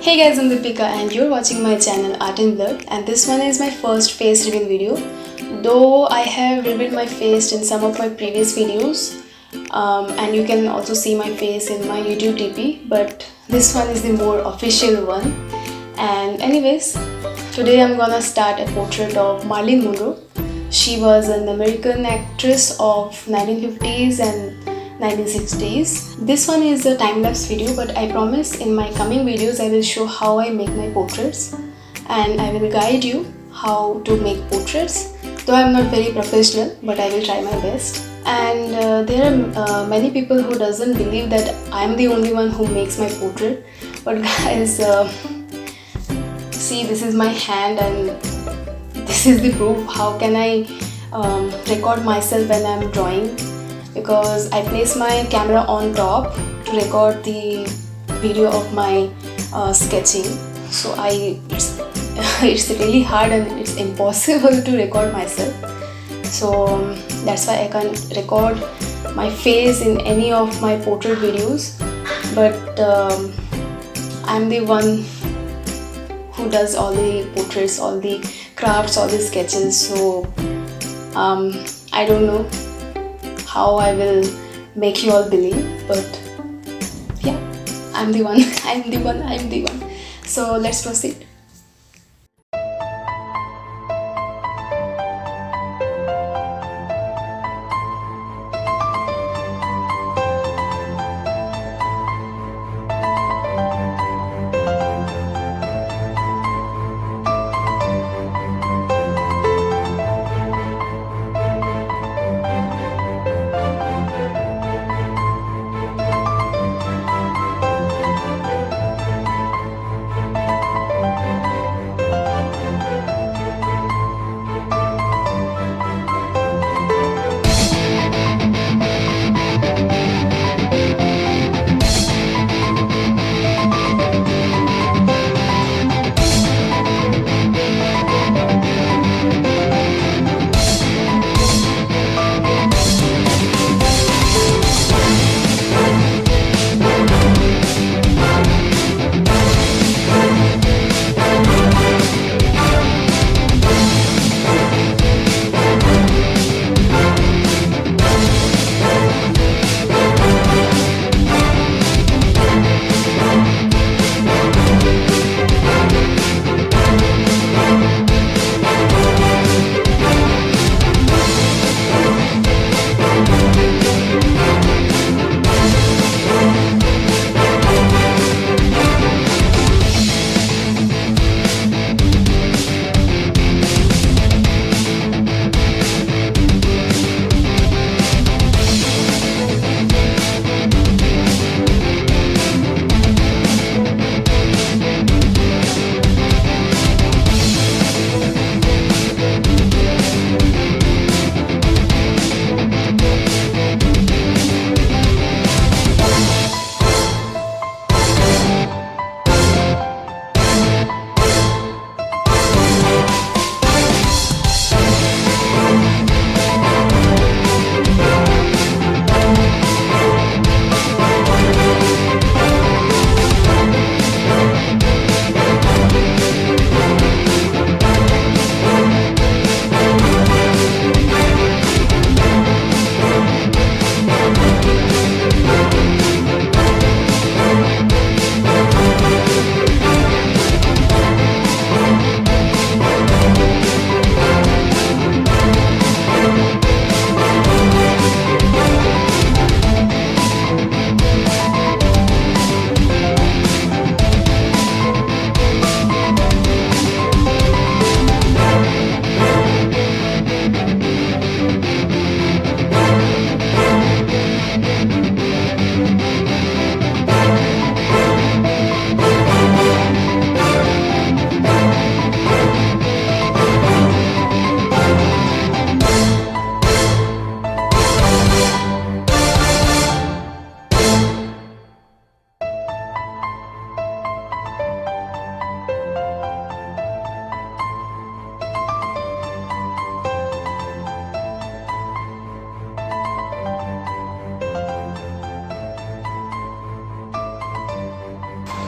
Hey guys, I'm Lipika and you're watching my channel Art in Blood, and this one is my first face reveal video. Though I have revealed my face in some of my previous videos, and you can also see my face in my YouTube DP, but this one is the more official one. And anyways, today I'm gonna start a portrait of Marilyn Monroe. She was an American actress of 1950s and 1960s. This one is a time-lapse video, but I promise in my coming videos I will show how I make my portraits and I will guide you how to make portraits. Though I'm not very professional, but I will try my best. And there are many people who doesn't believe that I'm the only one who makes my portrait. But guys, see, this is my hand and this is the proof. How can I record myself when I'm drawing? Because I place my camera on top to record the video of my sketching. So it's really hard and it's impossible to record myself. So that's why I can't record my face in any of my portrait videos. But I'm the one who does all the portraits, all the crafts, all the sketches. So I don't know how I will make you all believe, but yeah, I'm the one. I'm the one. So let's proceed.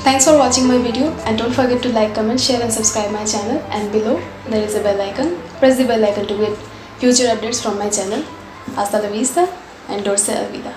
Thanks for watching my video, and don't forget to like, comment, share and subscribe my channel, and below there is a bell icon. Press the bell icon to get future updates from my channel. Hasta la vista and dorse alvida.